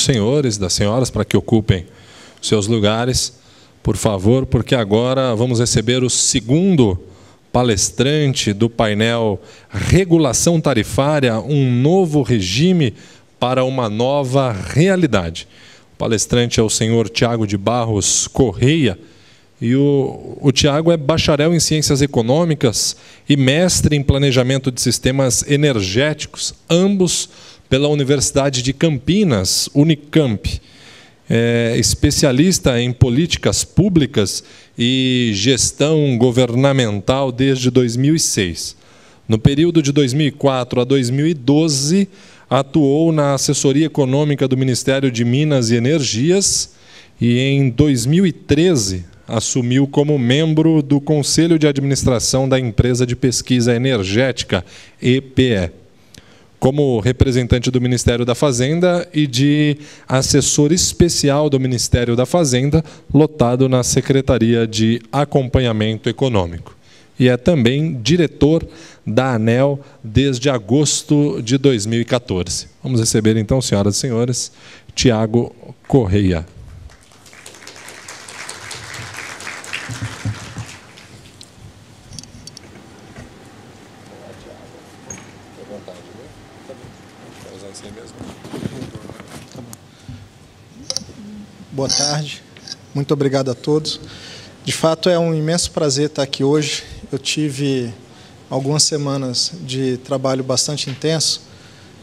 senhores, das senhoras, para que ocupem seus lugares, por favor, porque agora vamos receber o segundo palestrante do painel Regulação Tarifária, um novo regime para uma nova realidade. O palestrante é o senhor Tiago de Barros Correia, e o Tiago é bacharel em Ciências Econômicas e mestre em Planejamento de Sistemas Energéticos, ambos pela Universidade de Campinas, Unicamp. É especialista em políticas públicas e gestão governamental desde 2006. No período de 2004 a 2012, atuou na assessoria econômica do Ministério de Minas e Energias e, em 2013, assumiu como membro do Conselho de Administração da Empresa de Pesquisa Energética, EPE, como representante do Ministério da Fazenda e de assessor especial do Ministério da Fazenda, lotado na Secretaria de Acompanhamento Econômico. E é também diretor da ANEEL desde agosto de 2014. Vamos receber, então, senhoras e senhores, Tiago Correia. Boa tarde, muito obrigado a todos. De fato, é um imenso prazer estar aqui hoje. Eu tive algumas semanas de trabalho bastante intenso,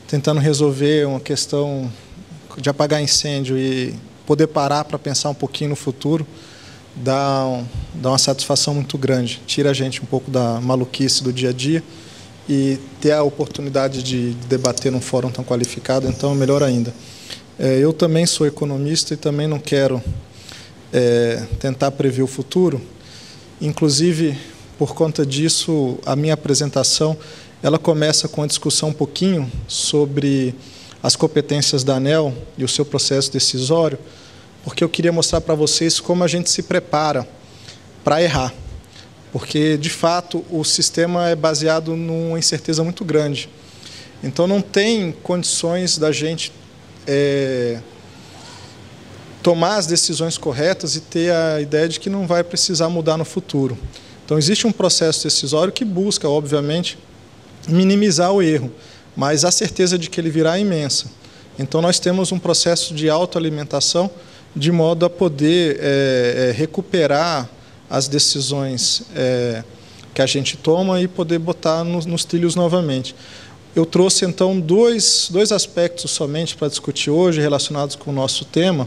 tentando resolver uma questão de apagar incêndio e poder parar para pensar um pouquinho no futuro, dá uma satisfação muito grande. Tira a gente um pouco da maluquice do dia a dia e ter a oportunidade de debater num fórum tão qualificado, então, melhor ainda. Eu também sou economista e também não quero tentar prever o futuro. Inclusive, por conta disso, a minha apresentação ela começa com uma discussão um pouquinho sobre as competências da ANEEL e o seu processo decisório, porque eu queria mostrar para vocês como a gente se prepara para errar. Porque, de fato, o sistema é baseado numa incerteza muito grande. Então, não tem condições da gente tomar as decisões corretas e ter a ideia de que não vai precisar mudar no futuro. Então, existe um processo decisório que busca, obviamente, minimizar o erro, mas a certeza de que ele virá é imensa. Então, nós temos um processo de autoalimentação de modo a poder recuperar as decisões que a gente toma e poder botar nos trilhos novamente. Eu trouxe, então, dois aspectos somente para discutir hoje, relacionados com o nosso tema,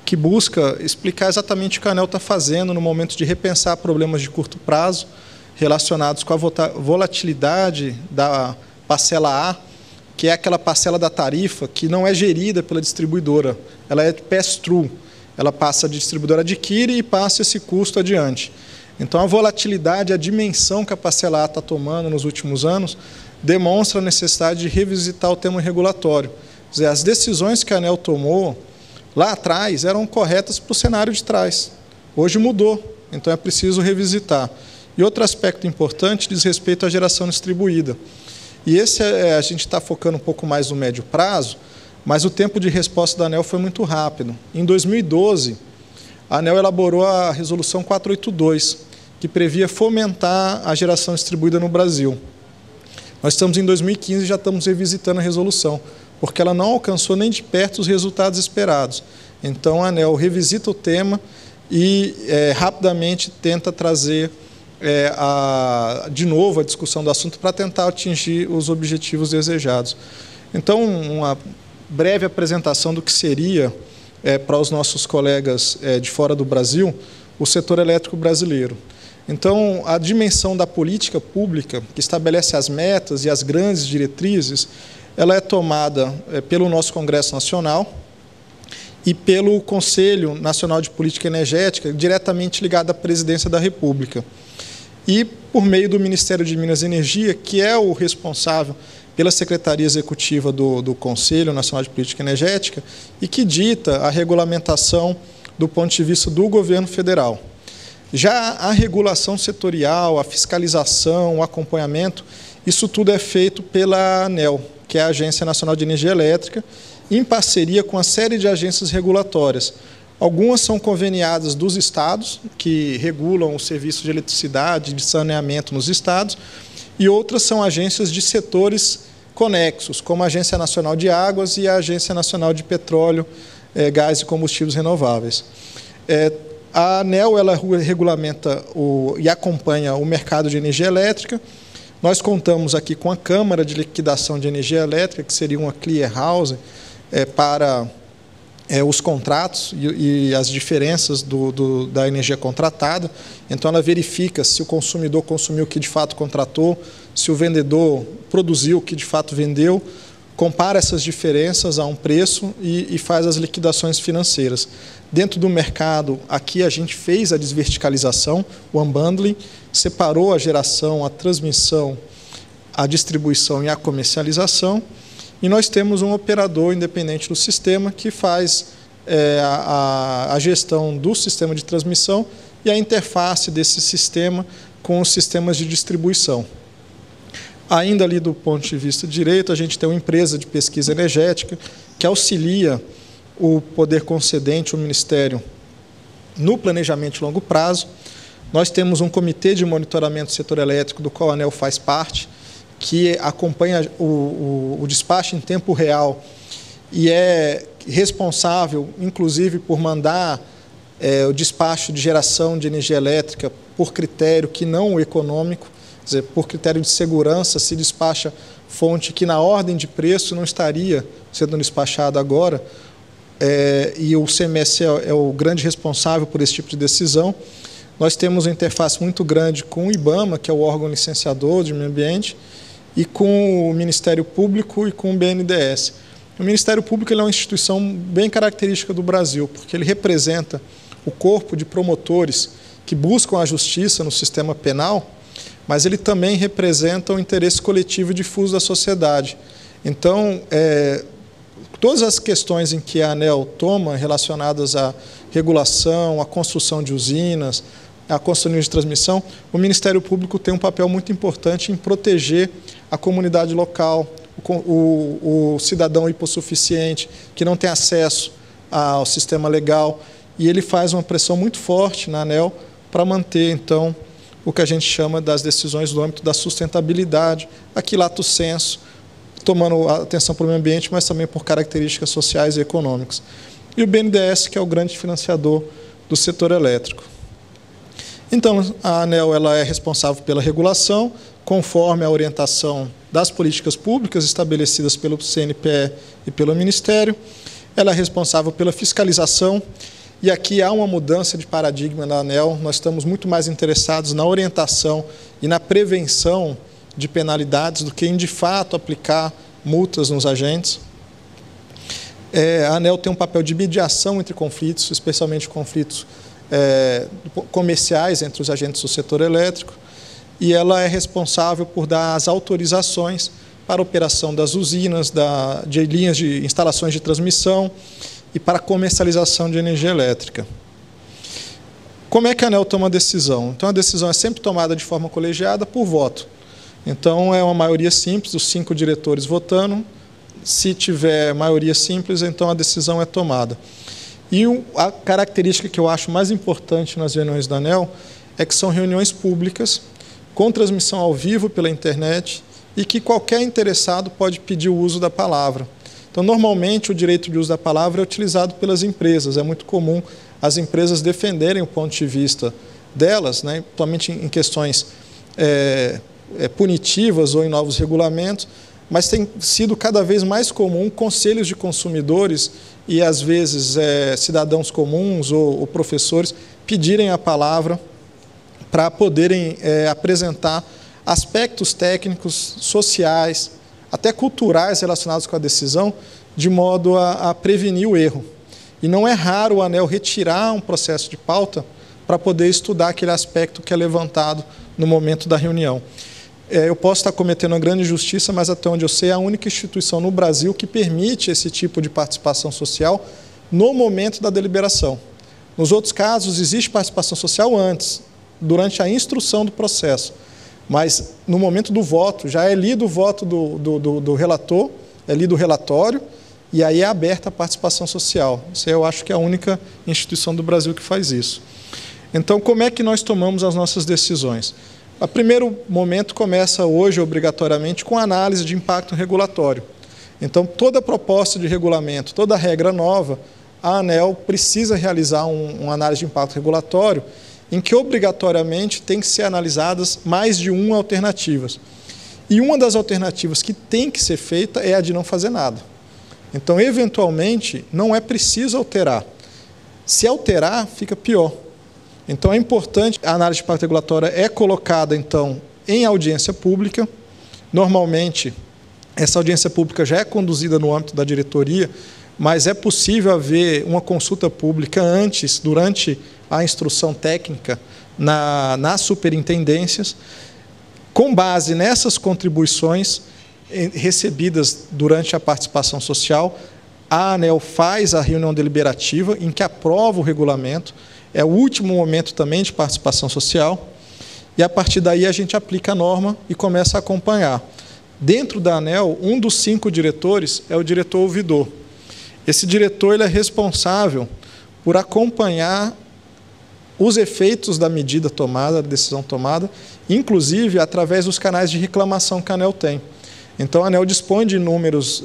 que busca explicar exatamente o que a ANEEL está fazendo no momento de repensar problemas de curto prazo, relacionados com a volatilidade da parcela A, que é aquela parcela da tarifa que não é gerida pela distribuidora, ela é pass-through, ela passa, a distribuidora adquire e passa esse custo adiante. Então, a volatilidade, a dimensão que a parcela A está tomando nos últimos anos, demonstra a necessidade de revisitar o tema regulatório. Quer dizer, as decisões que a ANEEL tomou lá atrás eram corretas para o cenário de trás. Hoje mudou, então é preciso revisitar. E outro aspecto importante diz respeito à geração distribuída. E esse a gente está focando um pouco mais no médio prazo, mas o tempo de resposta da ANEEL foi muito rápido. Em 2012, a ANEEL elaborou a Resolução 482, que previa fomentar a geração distribuída no Brasil. Nós estamos em 2015 e já estamos revisitando a resolução, porque ela não alcançou nem de perto os resultados esperados. Então, a ANEEL revisita o tema e rapidamente tenta trazer de novo a discussão do assunto para tentar atingir os objetivos desejados. Então, uma breve apresentação do que seria, para os nossos colegas de fora do Brasil, o setor elétrico brasileiro. Então, a dimensão da política pública, que estabelece as metas e as grandes diretrizes, ela é tomada pelo nosso Congresso Nacional e pelo Conselho Nacional de Política Energética, diretamente ligado à Presidência da República. E por meio do Ministério de Minas e Energia, que é o responsável pela Secretaria Executiva do Conselho Nacional de Política Energética e que dita a regulamentação do ponto de vista do governo federal. Já a regulação setorial, a fiscalização, o acompanhamento, isso tudo é feito pela ANEEL, que é a Agência Nacional de Energia Elétrica, em parceria com uma série de agências regulatórias. Algumas são conveniadas dos estados, que regulam o serviço de eletricidade, de saneamento nos estados, e outras são agências de setores conexos, como a Agência Nacional de Águas e a Agência Nacional de Petróleo, Gás e Combustíveis Renováveis. A ANEEL ela regulamenta e acompanha o mercado de energia elétrica. Nós contamos aqui com a Câmara de Liquidação de Energia Elétrica, que seria uma clearinghouse para os contratos e as diferenças da energia contratada. Então, ela verifica se o consumidor consumiu o que de fato contratou, se o vendedor produziu o que de fato vendeu, compara essas diferenças a um preço e faz as liquidações financeiras. Dentro do mercado, aqui a gente fez a desverticalização, o unbundling, separou a geração, a transmissão, a distribuição e a comercialização, e nós temos um operador independente do sistema que faz a gestão do sistema de transmissão e a interface desse sistema com os sistemas de distribuição. Ainda ali do ponto de vista direito, a gente tem uma empresa de pesquisa energética que auxilia o poder concedente, o Ministério, no planejamento de longo prazo. Nós temos um comitê de monitoramento do setor elétrico, do qual a ANEEL faz parte, que acompanha o despacho em tempo real e é responsável, inclusive, por mandar o despacho de geração de energia elétrica por critério que não o econômico, quer dizer, por critério de segurança, se despacha fonte que na ordem de preço não estaria sendo despachada agora, e o CMS é o grande responsável por esse tipo de decisão. Nós temos uma interface muito grande com o IBAMA, que é o órgão licenciador de meio ambiente, e com o Ministério Público e com o BNDES. O Ministério Público ele é uma instituição bem característica do Brasil, porque ele representa o corpo de promotores que buscam a justiça no sistema penal, mas ele também representa o interesse coletivo e difuso da sociedade. Então, todas as questões em que a ANEEL toma relacionadas à regulação, à construção de usinas, à construção de transmissão, o Ministério Público tem um papel muito importante em proteger a comunidade local, o cidadão hipossuficiente, que não tem acesso ao sistema legal, e ele faz uma pressão muito forte na ANEEL para manter, então, o que a gente chama das decisões do âmbito da sustentabilidade, aqui lato sensu, tomando atenção para o meio ambiente, mas também por características sociais e econômicas. E o BNDES, que é o grande financiador do setor elétrico. Então, a ANEEL ela é responsável pela regulação, conforme a orientação das políticas públicas estabelecidas pelo CNPE e pelo Ministério. Ela é responsável pela fiscalização, e aqui há uma mudança de paradigma na ANEEL. Nós estamos muito mais interessados na orientação e na prevenção de penalidades do que em, de fato, aplicar multas nos agentes. A ANEEL tem um papel de mediação entre conflitos, especialmente conflitos comerciais entre os agentes do setor elétrico, e ela é responsável por dar as autorizações para a operação das usinas, de linhas de instalações de transmissão e para a comercialização de energia elétrica. Como é que a ANEEL toma a decisão? Então, a decisão é sempre tomada de forma colegiada por voto. Então, é uma maioria simples, os 5 diretores votando. Se tiver maioria simples, então a decisão é tomada. E a característica que eu acho mais importante nas reuniões da ANEEL é que são reuniões públicas, com transmissão ao vivo pela internet, e que qualquer interessado pode pedir o uso da palavra. Então, normalmente, o direito de uso da palavra é utilizado pelas empresas. É muito comum as empresas defenderem o ponto de vista delas, né, atualmente em questões punitivas ou em novos regulamentos, mas tem sido cada vez mais comum conselhos de consumidores e, às vezes, cidadãos comuns ou professores pedirem a palavra para poderem apresentar aspectos técnicos, sociais, até culturais relacionados com a decisão, de modo a prevenir o erro. E não é raro o ANEEL retirar um processo de pauta para poder estudar aquele aspecto que é levantado no momento da reunião. Eu posso estar cometendo uma grande injustiça, mas até onde eu sei, é a única instituição no Brasil que permite esse tipo de participação social no momento da deliberação. Nos outros casos, existe participação social antes, durante a instrução do processo. Mas, no momento do voto, já é lido o voto do relator, é lido o relatório, e aí é aberta a participação social. Isso eu acho que é a única instituição do Brasil que faz isso. Então, como é que nós tomamos as nossas decisões? O primeiro momento começa hoje, obrigatoriamente, com a análise de impacto regulatório. Então, toda proposta de regulamento, toda regra nova, a ANEEL precisa realizar uma análise de impacto regulatório em que, obrigatoriamente, tem que ser analisadas mais de uma alternativas. E uma das alternativas que tem que ser feita é a de não fazer nada. Então, eventualmente, não é preciso alterar. Se alterar, fica pior. Então, é importante, a análise de impacto regulatório é colocada, então, em audiência pública. Normalmente, essa audiência pública já é conduzida no âmbito da diretoria, mas é possível haver uma consulta pública antes, durante a instrução técnica, nas superintendências. Com base nessas contribuições recebidas durante a participação social, a ANEEL faz a reunião deliberativa, em que aprova o regulamento. É o último momento também de participação social, e a partir daí a gente aplica a norma e começa a acompanhar. Dentro da ANEEL, um dos 5 diretores é o diretor ouvidor. Esse diretor ele é responsável por acompanhar os efeitos da medida tomada, da decisão tomada, inclusive através dos canais de reclamação que a ANEEL tem. Então, a ANEEL dispõe de inúmeros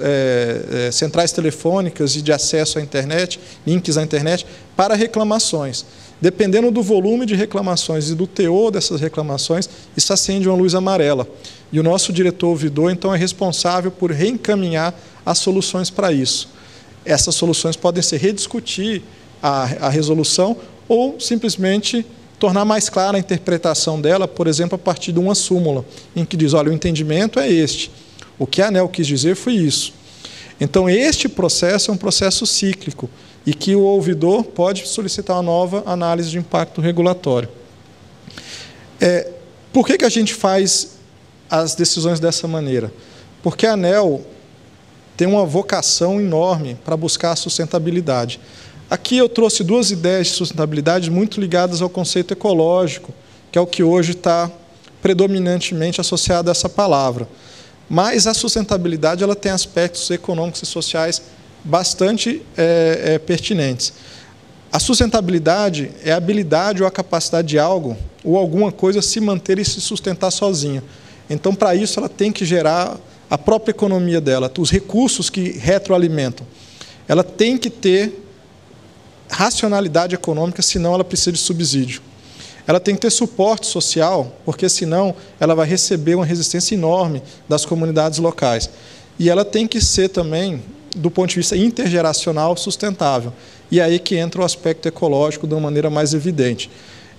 centrais telefônicas e de acesso à internet, links à internet, para reclamações. Dependendo do volume de reclamações e do teor dessas reclamações, isso acende uma luz amarela. E o nosso diretor ouvidor, então, é responsável por reencaminhar as soluções para isso. Essas soluções podem ser rediscutir a resolução ou simplesmente tornar mais clara a interpretação dela, por exemplo, a partir de uma súmula, em que diz, olha, o entendimento é este. O que a ANEEL quis dizer foi isso. Então, este processo é um processo cíclico e que o ouvidor pode solicitar uma nova análise de impacto regulatório. Por que a gente faz as decisões dessa maneira? Porque a ANEEL tem uma vocação enorme para buscar a sustentabilidade. Aqui eu trouxe 2 ideias de sustentabilidade muito ligadas ao conceito ecológico, que é o que hoje está predominantemente associado a essa palavra. Mas a sustentabilidade ela tem aspectos econômicos e sociais bastante pertinentes. A sustentabilidade é a habilidade ou a capacidade de algo ou alguma coisa se manter e se sustentar sozinha. Então, para isso, ela tem que gerar a própria economia dela, os recursos que retroalimentam. Ela tem que ter racionalidade econômica, senão ela precisa de subsídio. Ela tem que ter suporte social, porque senão ela vai receber uma resistência enorme das comunidades locais. E ela tem que ser também, do ponto de vista intergeracional, sustentável. E aí que entra o aspecto ecológico de uma maneira mais evidente.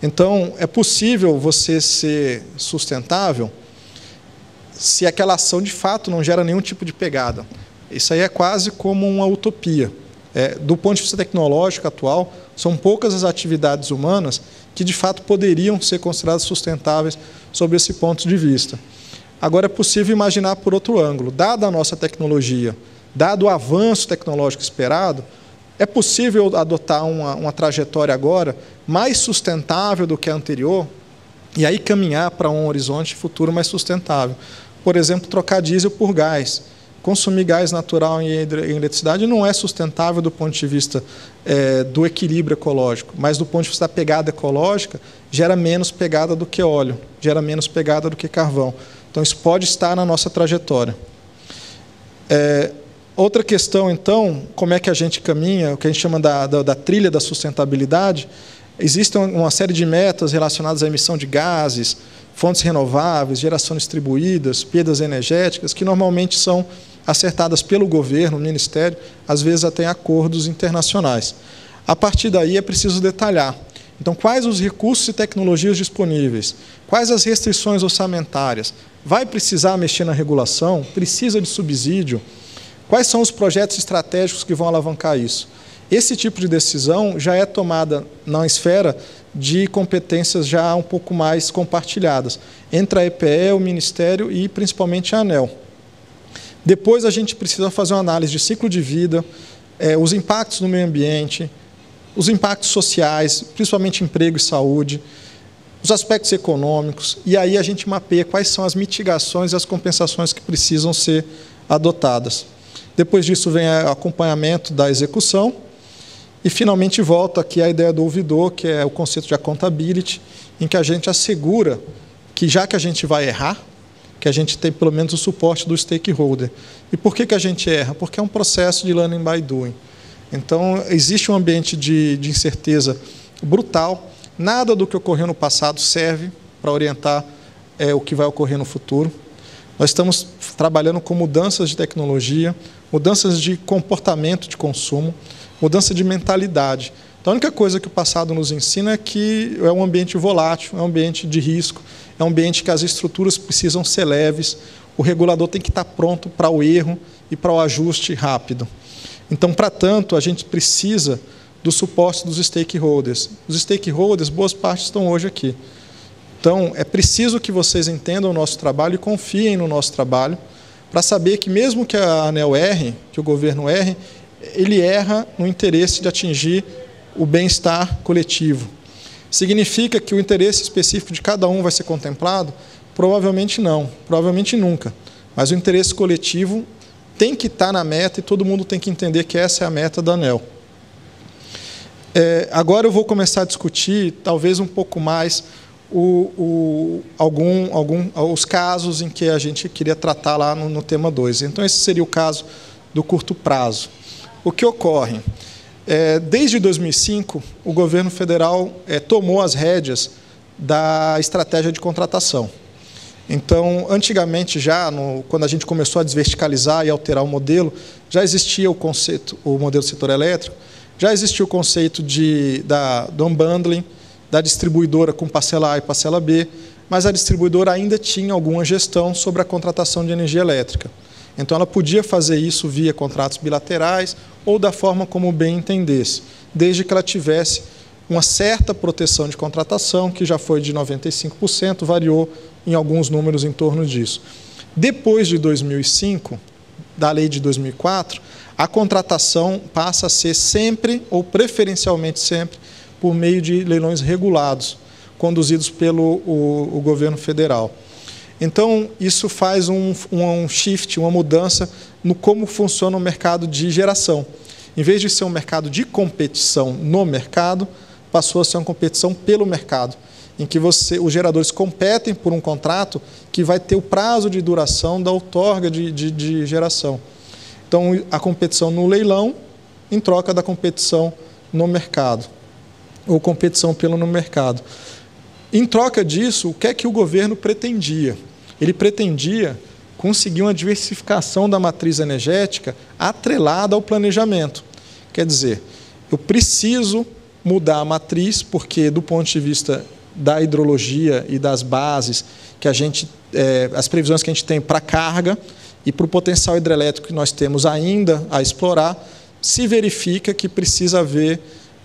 Então, é possível você ser sustentável se aquela ação, de fato, não gera nenhum tipo de pegada. Isso aí é quase como uma utopia. Do ponto de vista tecnológico atual, são poucas as atividades humanas que, de fato, poderiam ser consideradas sustentáveis sob esse ponto de vista. Agora, é possível imaginar por outro ângulo. Dada a nossa tecnologia, dado o avanço tecnológico esperado, é possível adotar uma trajetória agora mais sustentável do que a anterior e aí caminhar para um horizonte futuro mais sustentável. Por exemplo, trocar diesel por gás. Consumir gás natural em eletricidade não é sustentável do ponto de vista do equilíbrio ecológico, mas do ponto de vista da pegada ecológica, gera menos pegada do que óleo, gera menos pegada do que carvão. Então, isso pode estar na nossa trajetória. Outra questão, então, como é que a gente caminha, o que a gente chama da trilha da sustentabilidade. Existem uma série de metas relacionadas à emissão de gases, fontes renováveis, geração distribuídas, perdas energéticas, que normalmente são acertadas pelo governo, o Ministério, às vezes até em acordos internacionais. A partir daí é preciso detalhar. Então, quais os recursos e tecnologias disponíveis? Quais as restrições orçamentárias? Vai precisar mexer na regulação? Precisa de subsídio? Quais são os projetos estratégicos que vão alavancar isso? Esse tipo de decisão já é tomada na esfera de competências já um pouco mais compartilhadas, entre a EPE, o Ministério e principalmente a ANEEL. Depois a gente precisa fazer uma análise de ciclo de vida, os impactos no meio ambiente, os impactos sociais, principalmente emprego e saúde, os aspectos econômicos, e aí a gente mapeia quais são as mitigações e as compensações que precisam ser adotadas. Depois disso vem o acompanhamento da execução. E, finalmente, volta aqui a ideia do ouvidor, que é o conceito de accountability, em que a gente assegura que, já que a gente vai errar, que a gente tem pelo menos o suporte do stakeholder. E por que a gente erra? Porque é um processo de learning by doing. Então, existe um ambiente de incerteza brutal. Nada do que ocorreu no passado serve para orientar o que vai ocorrer no futuro. Nós estamos trabalhando com mudanças de tecnologia, mudanças de comportamento de consumo, mudança de mentalidade. Então, a única coisa que o passado nos ensina é que é um ambiente volátil, é um ambiente de risco, é um ambiente que as estruturas precisam ser leves, o regulador tem que estar pronto para o erro e para o ajuste rápido. Então, para tanto, a gente precisa do suporte dos stakeholders. Os stakeholders, boas partes estão hoje aqui. Então, é preciso que vocês entendam o nosso trabalho e confiem no nosso trabalho, para saber que, mesmo que a ANEEL erre, que o governo erre, ele erra no interesse de atingir o bem-estar coletivo. Significa que o interesse específico de cada um vai ser contemplado? Provavelmente não, provavelmente nunca. Mas o interesse coletivo tem que estar na meta e todo mundo tem que entender que essa é a meta da ANEEL. Agora eu vou começar a discutir, talvez um pouco mais, os casos em que a gente queria tratar lá no tema 2. Então, esse seria o caso do curto prazo. O que ocorre? Desde 2005, o governo federal tomou as rédeas da estratégia de contratação. Então, antigamente, quando a gente começou a desverticalizar e alterar o modelo, já existia o modelo do setor elétrico, já existia o conceito do unbundling, da distribuidora com parcela A e parcela B, mas a distribuidora ainda tinha alguma gestão sobre a contratação de energia elétrica. Então, ela podia fazer isso via contratos bilaterais ou da forma como bem entendesse, desde que ela tivesse uma certa proteção de contratação, que já foi de 95%, variou em alguns números em torno disso. Depois de 2005, da lei de 2004, a contratação passa a ser sempre, ou preferencialmente sempre, por meio de leilões regulados, conduzidos pelo o governo federal. Então, isso faz um shift, uma mudança no como funciona o mercado de geração. Em vez de ser um mercado de competição no mercado, passou a ser uma competição pelo mercado, em que os geradores competem por um contrato que vai ter o prazo de duração da outorga de geração. Então, a competição no leilão, em troca da competição no mercado, ou competição no mercado. Em troca disso, o que é que o governo pretendia? Ele pretendia conseguir uma diversificação da matriz energética atrelada ao planejamento. Quer dizer, eu preciso mudar a matriz, porque do ponto de vista da hidrologia e das bases, que as previsões que a gente tem para carga e para o potencial hidrelétrico que nós temos ainda a explorar, se verifica que precisa haver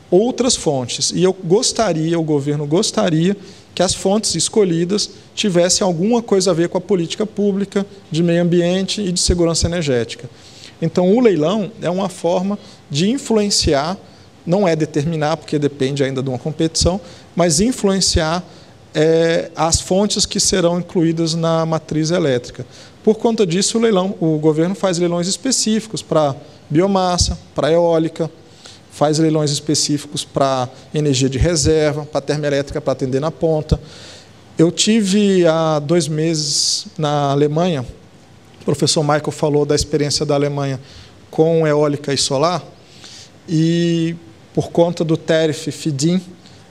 outras fontes. E o governo gostaria que as fontes escolhidas tivessem alguma coisa a ver com a política pública de meio ambiente e de segurança energética. Então, o leilão é uma forma de influenciar, não é determinar, porque depende ainda de uma competição, mas influenciar as fontes que serão incluídas na matriz elétrica. Por conta disso, o governo faz leilões específicos para biomassa, para eólica, faz leilões específicos para energia de reserva, para termoelétrica, para atender na ponta. Eu tive há 2 meses na Alemanha, o professor Michael falou da experiência da Alemanha com eólica e solar, e por conta do tariff feed-in,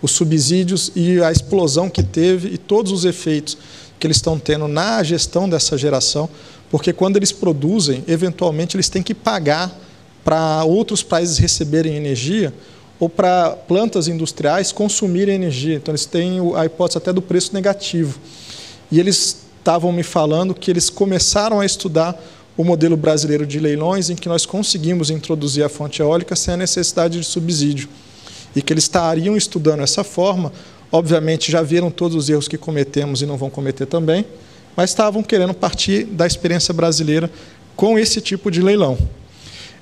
os subsídios e a explosão que teve e todos os efeitos que eles estão tendo na gestão dessa geração, porque quando eles produzem, eventualmente eles têm que pagar para outros países receberem energia ou para plantas industriais consumirem energia. Então, eles têm a hipótese até do preço negativo. E eles estavam me falando que eles começaram a estudar o modelo brasileiro de leilões, em que nós conseguimos introduzir a fonte eólica sem a necessidade de subsídio. E que eles estariam estudando essa forma. Obviamente, já viram todos os erros que cometemos e não vão cometer também, mas estavam querendo partir da experiência brasileira com esse tipo de leilão.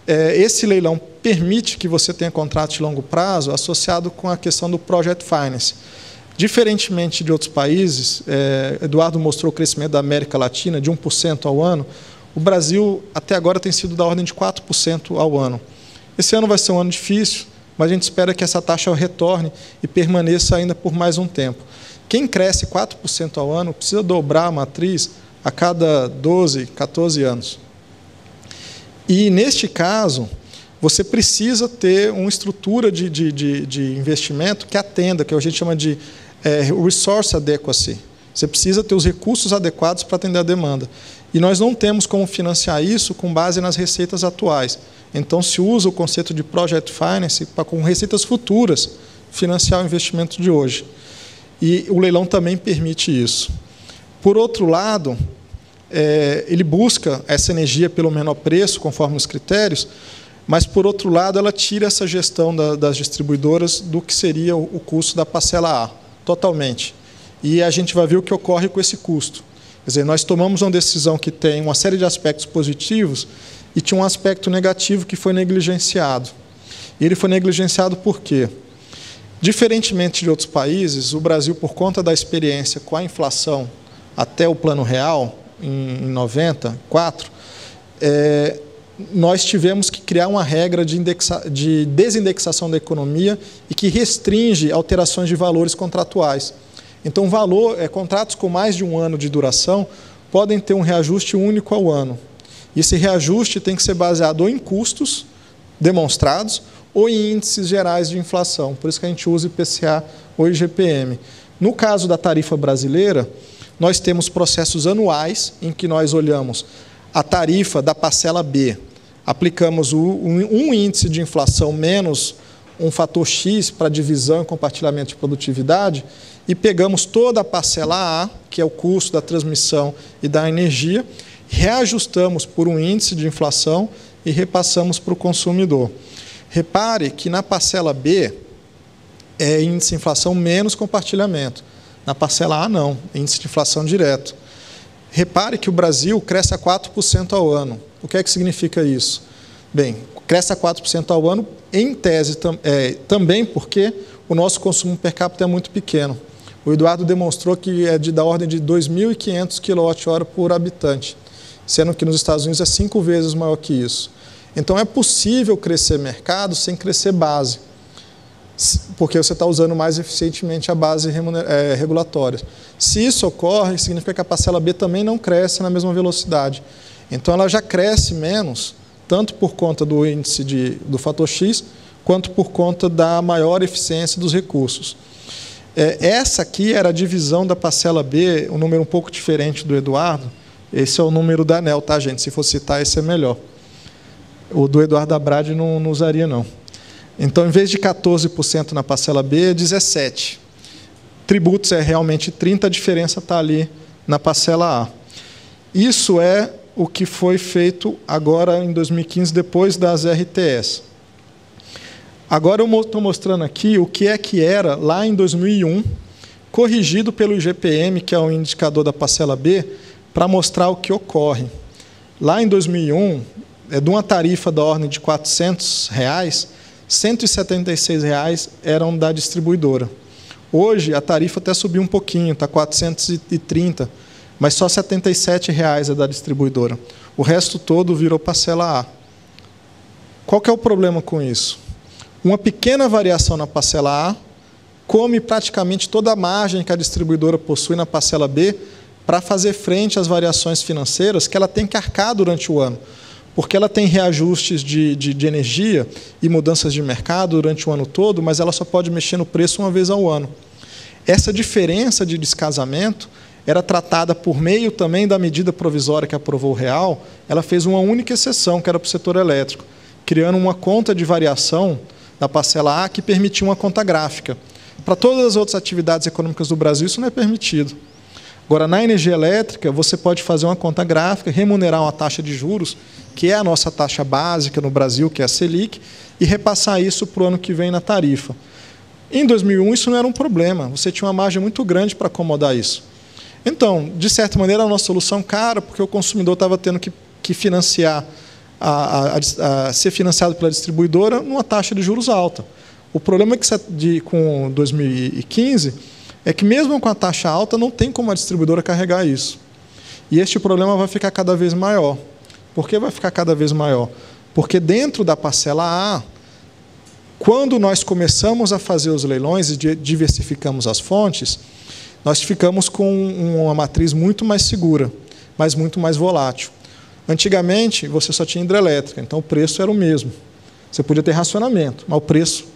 Esse leilão permite que você tenha contratos de longo prazo associado com a questão do Project Finance. Diferentemente de outros países, Eduardo mostrou o crescimento da América Latina de 1% ao ano, o Brasil, até agora, tem sido da ordem de 4% ao ano. Esse ano vai ser um ano difícil, mas a gente espera que essa taxa retorne e permaneça ainda por mais um tempo. Quem cresce 4% ao ano precisa dobrar a matriz a cada 12, 14 anos. E, neste caso, você precisa ter uma estrutura de investimento que atenda, que a gente chama de resource adequacy. Você precisa ter os recursos adequados para atender a demanda. E nós não temos como financiar isso com base nas receitas atuais. Então, se usa o conceito de Project Finance para, com receitas futuras, financiar o investimento de hoje. E o leilão também permite isso. Por outro lado, ele busca essa energia pelo menor preço, conforme os critérios, mas, por outro lado, ela tira essa gestão das distribuidoras do que seria o custo da parcela A, totalmente. E a gente vai ver o que ocorre com esse custo. Quer dizer, nós tomamos uma decisão que tem uma série de aspectos positivos e tinha um aspecto negativo que foi negligenciado. E ele foi negligenciado por quê? Diferentemente de outros países, o Brasil, por conta da experiência com a inflação até o Plano Real, em 94, nós tivemos que criar uma regra de desindexação da economia e que restringe alterações de valores contratuais. Então, contratos com mais de um ano de duração podem ter um reajuste único ao ano. E esse reajuste tem que ser baseado ou em custos demonstrados ou em índices gerais de inflação. Por isso que a gente usa IPCA ou IGPM. No caso da tarifa brasileira, nós temos processos anuais em que nós olhamos a tarifa da parcela B, aplicamos um índice de inflação menos um fator X para divisão e compartilhamento de produtividade e pegamos toda a parcela A, que é o custo da transmissão e da energia, reajustamos por um índice de inflação e repassamos para o consumidor. Repare que na parcela B é índice de inflação menos compartilhamento. Na parcela A, não, é índice de inflação direto. Repare que o Brasil cresce a 4% ao ano. O que é que significa isso? Bem, cresce a 4% ao ano, em tese, também porque o nosso consumo per capita é muito pequeno. O Eduardo demonstrou que é da ordem de 2.500 kWh por habitante, sendo que nos Estados Unidos é 5 vezes maior que isso. Então, é possível crescer mercado sem crescer base, porque você está usando mais eficientemente a base regulatória. Se isso ocorre, significa que a parcela B também não cresce na mesma velocidade. Então, ela já cresce menos, tanto por conta do índice do fator X, quanto por conta da maior eficiência dos recursos. Essa aqui era a divisão da parcela B, um número um pouco diferente do Eduardo. Esse é o número da ANEEL, tá, gente? Se for citar, esse é melhor. O do Eduardo Abrade não usaria, não. Então, em vez de 14% na parcela B, é 17%. Tributos é realmente 30%, a diferença está ali na parcela A. Isso é o que foi feito agora em 2015, depois das RTS. Agora eu estou mostrando aqui o que era lá em 2001, corrigido pelo IGPM, que é o indicador da parcela B, para mostrar o que ocorre. Lá em 2001, de uma tarifa da ordem de R$ 400, R$ 176 eram da distribuidora. Hoje, a tarifa até subiu um pouquinho, está R$ 430, mas só R$ 77 é da distribuidora. O resto todo virou parcela A. Qual que é o problema com isso? Uma pequena variação na parcela A come praticamente toda a margem que a distribuidora possui na parcela B para fazer frente às variações financeiras que ela tem que arcar durante o ano, porque ela tem reajustes de energia e mudanças de mercado durante o ano todo, mas ela só pode mexer no preço uma vez ao ano. Essa diferença de descasamento era tratada por meio também da medida provisória que aprovou o Real. Ela fez uma única exceção, que era para o setor elétrico, criando uma conta de variação da parcela A que permitia uma conta gráfica. Para todas as outras atividades econômicas do Brasil, isso não é permitido. Agora, na energia elétrica, você pode fazer uma conta gráfica, remunerar uma taxa de juros, que é a nossa taxa básica no Brasil, que é a Selic, e repassar isso para o ano que vem na tarifa. Em 2001, isso não era um problema. Você tinha uma margem muito grande para acomodar isso. Então, de certa maneira, a nossa solução cara, porque o consumidor estava tendo que financiar, ser financiado pela distribuidora numa taxa de juros alta. O problema é que com 2015 é que, mesmo com a taxa alta, não tem como a distribuidora carregar isso. E este problema vai ficar cada vez maior. Por que vai ficar cada vez maior? Porque dentro da parcela A, quando nós começamos a fazer os leilões e diversificamos as fontes, nós ficamos com uma matriz muito mais segura, mas muito mais volátil. Antigamente, você só tinha hidrelétrica, então o preço era o mesmo. Você podia ter racionamento, mas o preço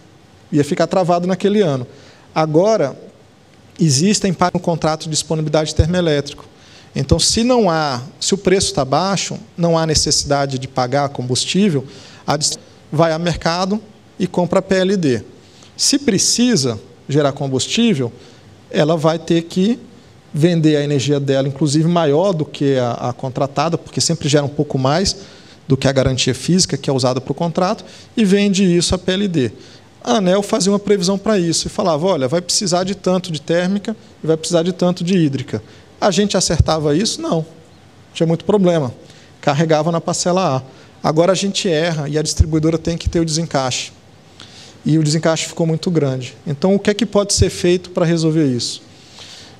ia ficar travado naquele ano. Agora, existem para um contrato de disponibilidade termoelétrico. Então, se o preço está baixo, não há necessidade de pagar combustível, vai ao mercado e compra a PLD. Se precisa gerar combustível, ela vai ter que vender a energia dela, inclusive maior do que a contratada, porque sempre gera um pouco mais do que a garantia física, que é usada para o contrato, e vende isso a PLD. A ANEEL fazia uma previsão para isso e falava, olha, vai precisar de tanto de térmica e vai precisar de tanto de hídrica. A gente acertava isso? Não. Tinha muito problema. Carregava na parcela A. Agora a gente erra e a distribuidora tem que ter o desencaixe. E o desencaixe ficou muito grande. Então, o que é que pode ser feito para resolver isso?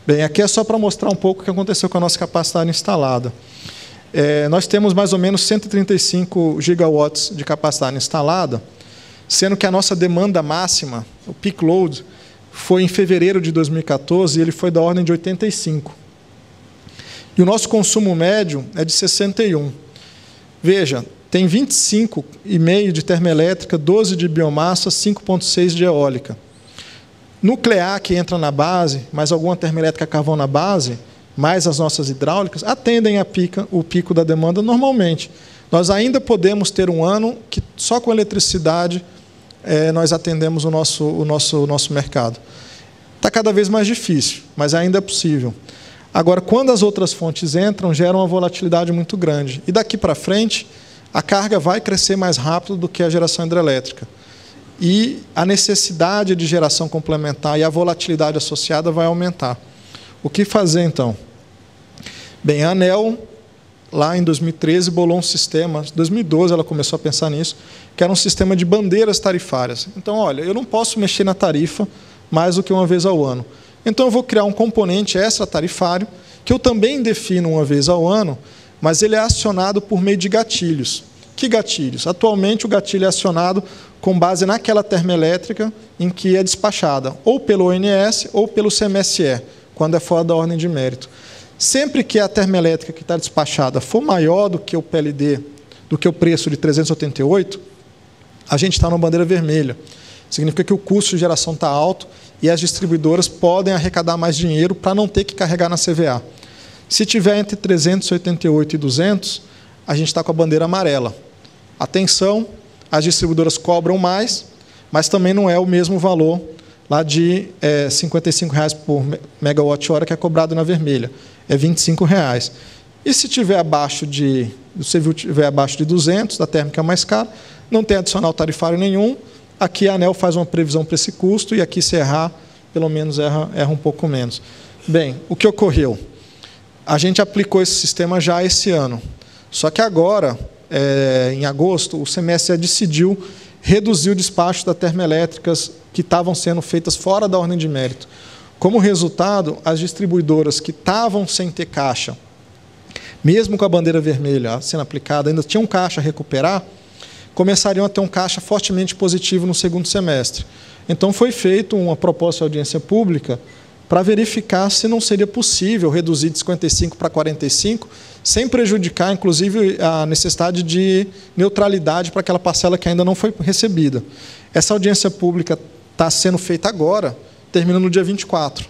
Bem, aqui é só para mostrar um pouco o que aconteceu com a nossa capacidade instalada. Nós temos mais ou menos 135 gigawatts de capacidade instalada, sendo que a nossa demanda máxima, o peak load, foi em fevereiro de 2014 e ele foi da ordem de 85. E o nosso consumo médio é de 61. Veja, tem 25,5 de termoelétrica, 12 de biomassa, 5,6 de eólica. Nuclear, que entra na base, mais alguma termoelétrica a carvão na base, mais as nossas hidráulicas, atendem o pico da demanda normalmente. Nós ainda podemos ter um ano que só com eletricidade nós atendemos o nosso mercado. Está cada vez mais difícil, mas ainda é possível. Agora, quando as outras fontes entram, geram uma volatilidade muito grande. E daqui para frente, a carga vai crescer mais rápido do que a geração hidrelétrica. E a necessidade de geração complementar e a volatilidade associada vai aumentar. O que fazer, então? Bem, a ANEEL, lá em 2013, bolou um sistema, em 2012 ela começou a pensar nisso, que era um sistema de bandeiras tarifárias. Então, olha, eu não posso mexer na tarifa mais do que uma vez ao ano. Então, eu vou criar um componente extra-tarifário, que eu também defino uma vez ao ano, mas ele é acionado por meio de gatilhos. Que gatilhos? Atualmente, o gatilho é acionado com base naquela termoelétrica em que é despachada, ou pelo ONS ou pelo CMSE, quando é fora da ordem de mérito. Sempre que a termoelétrica que está despachada for maior do que o PLD, do que o preço de 388, a gente está numa bandeira vermelha. Significa que o custo de geração está alto e as distribuidoras podem arrecadar mais dinheiro para não ter que carregar na CVA. Se tiver entre 388 e 200, a gente está com a bandeira amarela. Atenção, as distribuidoras cobram mais, mas também não é o mesmo valor lá de R$ 55,00 por megawatt-hora que é cobrado na vermelha. É R$ 25,00. E se tiver abaixo de 200, da térmica é mais cara, não tem adicional tarifário nenhum, aqui a ANEEL faz uma previsão para esse custo e aqui, se errar, pelo menos erra um pouco menos. Bem, o que ocorreu? A gente aplicou esse sistema já esse ano. Só que agora, em agosto, o CMSE decidiu reduzir o despacho das termoelétricas que estavam sendo feitas fora da ordem de mérito. Como resultado, as distribuidoras que estavam sem ter caixa, mesmo com a bandeira vermelha sendo aplicada, ainda tinham caixa a recuperar, começariam a ter um caixa fortemente positivo no segundo semestre. Então, foi feita uma proposta de audiência pública para verificar se não seria possível reduzir de 55 para 45, sem prejudicar, inclusive, a necessidade de neutralidade para aquela parcela que ainda não foi recebida. Essa audiência pública está sendo feita agora, termina no dia 24.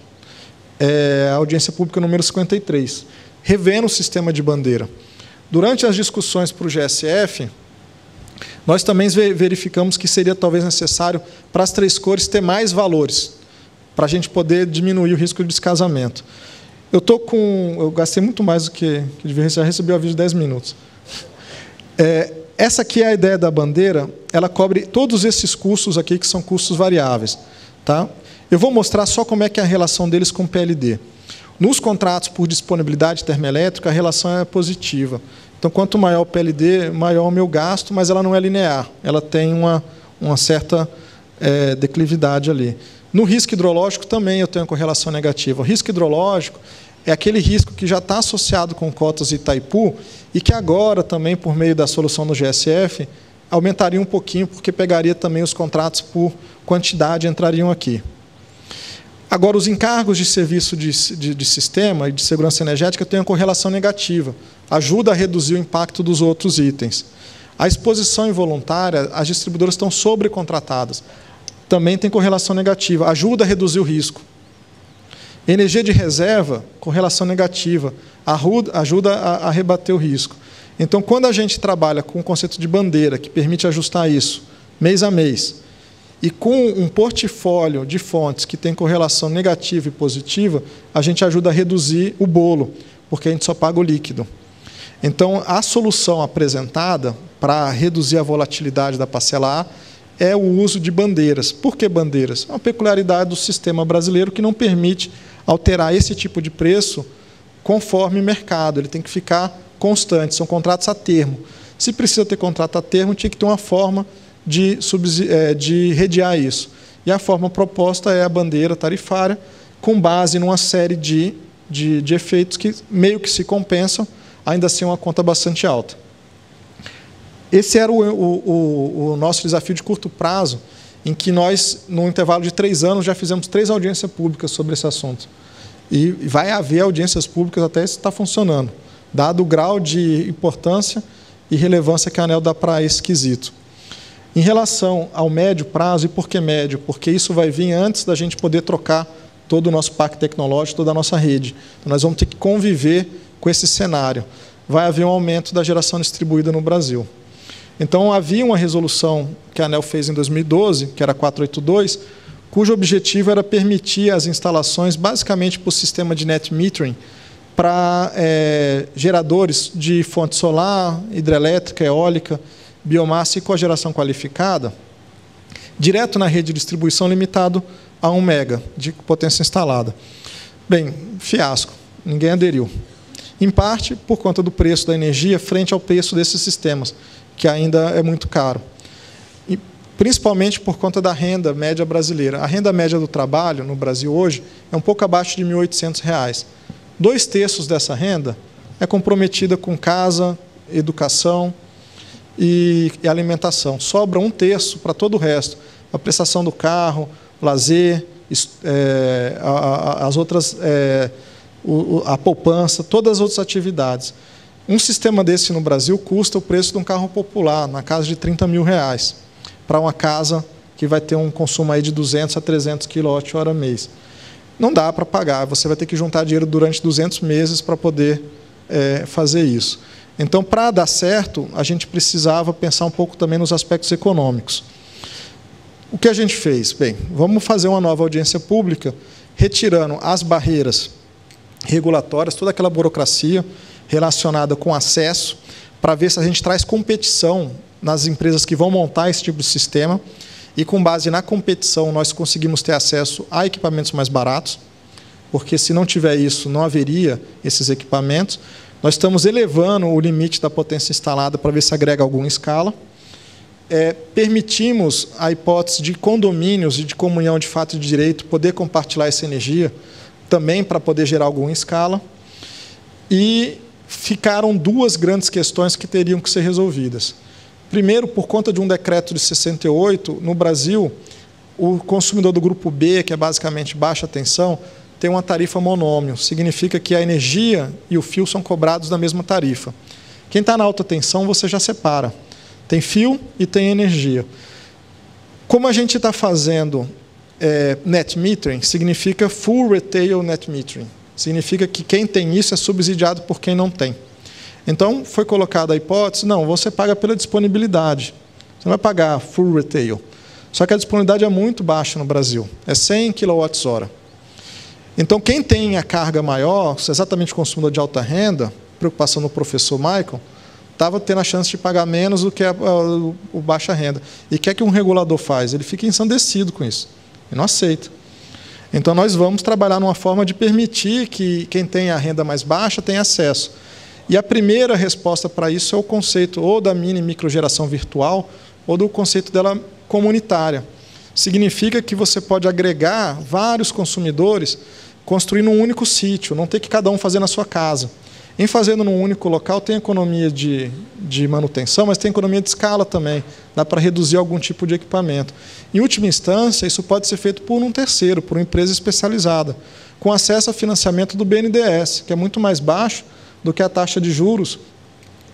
A audiência pública número 53, revendo o sistema de bandeira. Durante as discussões para o GSF, nós também verificamos que seria talvez necessário, para as três cores, ter mais valores, para a gente poder diminuir o risco de descasamento. Eu gastei muito mais do que devia, já recebi o aviso de 10 minutos. Essa aqui é a ideia da bandeira, ela cobre todos esses custos aqui, que são custos variáveis. Tá? Eu vou mostrar só como é que é a relação deles com o PLD. Nos contratos por disponibilidade termoelétrica, a relação é positiva. Então, quanto maior o PLD, maior o meu gasto, mas ela não é linear, ela tem uma certa declividade ali. No risco hidrológico também eu tenho uma correlação negativa. O risco hidrológico é aquele risco que já está associado com cotas de Itaipu e que agora, também por meio da solução do GSF, aumentaria um pouquinho, porque pegaria também os contratos por quantidade, entrariam aqui. Agora, os encargos de serviço de sistema e de segurança energética têm uma correlação negativa, ajuda a reduzir o impacto dos outros itens. A exposição involuntária, as distribuidoras estão sobrecontratadas, também tem correlação negativa, ajuda a reduzir o risco. Energia de reserva, correlação negativa, ajuda a rebater o risco. Então, quando a gente trabalha com o conceito de bandeira, que permite ajustar isso mês a mês, e com um portfólio de fontes que tem correlação negativa e positiva, a gente ajuda a reduzir o bolo, porque a gente só paga o líquido. Então, a solução apresentada para reduzir a volatilidade da parcela A é o uso de bandeiras. Por que bandeiras? É uma peculiaridade do sistema brasileiro que não permite alterar esse tipo de preço conforme o mercado. Ele tem que ficar constante, são contratos a termo. Se precisa ter contrato a termo, tinha que ter uma forma de redear isso. E a forma proposta é a bandeira tarifária, com base numa série de efeitos que meio que se compensam, ainda assim uma conta bastante alta. Esse era o nosso desafio de curto prazo, em que nós, no intervalo de 3 anos, já fizemos 3 audiências públicas sobre esse assunto. E vai haver audiências públicas até isso está funcionando, dado o grau de importância e relevância que a ANEEL dá para esse quesito. Em relação ao médio prazo, e por que médio? Porque isso vai vir antes da gente poder trocar todo o nosso parque tecnológico, toda a nossa rede. Então, nós vamos ter que conviver com esse cenário. Vai haver um aumento da geração distribuída no Brasil. Então, havia uma resolução que a ANEEL fez em 2012, que era 482, cujo objetivo era permitir as instalações, basicamente por sistema de net metering, para geradores de fonte solar, hidrelétrica, eólica, biomassa e cogeração qualificada, direto na rede de distribuição, limitado a 1 mega de potência instalada. Bem, fiasco, ninguém aderiu. Em parte, por conta do preço da energia frente ao preço desses sistemas, que ainda é muito caro. E principalmente por conta da renda média brasileira. A renda média do trabalho no Brasil hoje é um pouco abaixo de R$ 1.800. 2/3 dessa renda é comprometida com casa, educação e alimentação. Sobra 1/3 para todo o resto. A prestação do carro, lazer, as outras, a poupança, todas as outras atividades. Um sistema desse no Brasil custa o preço de um carro popular, na casa de R$30 mil, para uma casa que vai ter um consumo aí de 200 a 300 kWh mês. Não dá para pagar, você vai ter que juntar dinheiro durante 200 meses para poder fazer isso. Então, para dar certo, a gente precisava pensar um pouco também nos aspectos econômicos. O que a gente fez? Bem, vamos fazer uma nova audiência pública, retirando as barreiras regulatórias, toda aquela burocracia relacionada com acesso, para ver se a gente traz competição nas empresas que vão montar esse tipo de sistema, e com base na competição nós conseguimos ter acesso a equipamentos mais baratos, porque se não tiver isso, não haveria esses equipamentos. Nós estamos elevando o limite da potência instalada para ver se agrega alguma escala. Permitimos a hipótese de condomínios e de comunhão de fato e de direito poder compartilhar essa energia, também para poder gerar alguma escala. E ficaram 2 grandes questões que teriam que ser resolvidas. Primeiro, por conta de um decreto de 68, no Brasil, o consumidor do grupo B, que é basicamente baixa tensão, tem uma tarifa monômio. Significa que a energia e o fio são cobrados na mesma tarifa. Quem está na alta tensão, você já separa. Tem fio e tem energia. Como a gente está fazendo net metering, significa full retail net metering. Significa que quem tem isso é subsidiado por quem não tem. Então, foi colocada a hipótese, não, você paga pela disponibilidade. Você não vai pagar full retail. Só que a disponibilidade é muito baixa no Brasil. É 100 kWh. Então, quem tem a carga maior, exatamente o consumidor de alta renda, preocupação do professor Michael, estava tendo a chance de pagar menos do que o baixa renda. E o que é que um regulador faz? Ele fica ensandecido com isso. Ele não aceita. Então, nós vamos trabalhar numa forma de permitir que quem tem a renda mais baixa tenha acesso. E a primeira resposta para isso é o conceito ou da mini e microgeração virtual ou do conceito dela comunitária. Significa que você pode agregar vários consumidores construir num único sítio, não ter que cada um fazer na sua casa. Em fazendo num único local, tem economia de manutenção, mas tem economia de escala também. Dá para reduzir algum tipo de equipamento. Em última instância, isso pode ser feito por um terceiro, por uma empresa especializada, com acesso a financiamento do BNDES, que é muito mais baixo do que a taxa de juros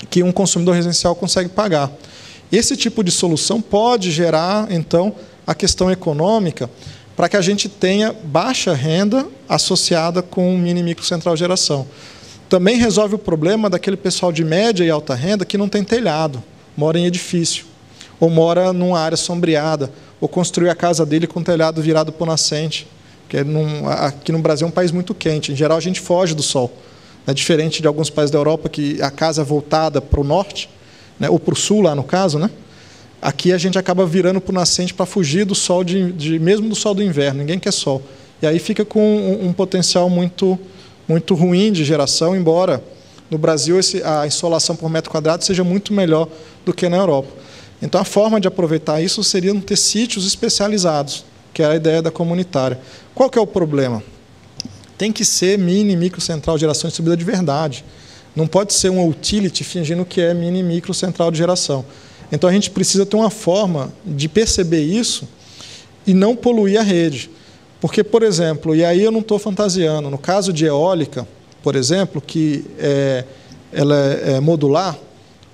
que um consumidor residencial consegue pagar. Esse tipo de solução pode gerar, então, a questão econômica para que a gente tenha baixa renda associada com mini e micro central de geração. Também resolve o problema daquele pessoal de média e alta renda que não tem telhado, mora em edifício, ou mora numa área sombreada, ou construiu a casa dele com o telhado virado para o nascente, que aqui no Brasil é um país muito quente. Em geral, a gente foge do sol. É diferente de alguns países da Europa, que a casa é voltada para o norte, né, ou para o sul, lá no caso, né? Aqui a gente acaba virando para o nascente para fugir do sol, mesmo do sol do inverno. Ninguém quer sol. E aí fica com um potencial muito ruim de geração, embora no Brasil a insolação por metro quadrado seja muito melhor do que na Europa. Então, a forma de aproveitar isso seria ter sítios especializados, que é a ideia da comunitária. Qual que é o problema? Tem que ser mini e micro central de geração distribuída de verdade. Não pode ser uma utility fingindo que é mini e micro central de geração. Então, a gente precisa ter uma forma de perceber isso e não poluir a rede. Porque, por exemplo, e aí eu não estou fantasiando, no caso de eólica, por exemplo, que ela é modular,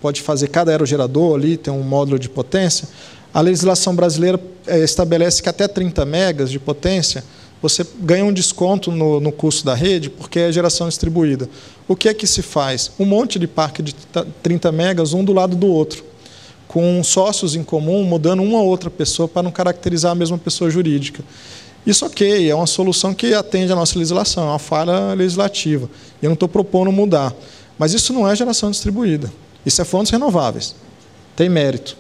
pode fazer cada aerogerador ali, tem um módulo de potência, a legislação brasileira estabelece que até 30 megas de potência, você ganha um desconto no custo da rede, porque é geração distribuída. O que é que se faz? Um monte de parque de 30 megas, um do lado do outro, com sócios em comum, mudando uma ou outra pessoa para não caracterizar a mesma pessoa jurídica. Isso, ok, é uma solução que atende à nossa legislação, é uma falha legislativa. Eu não estou propondo mudar. Mas isso não é geração distribuída. Isso é fontes renováveis. Tem mérito.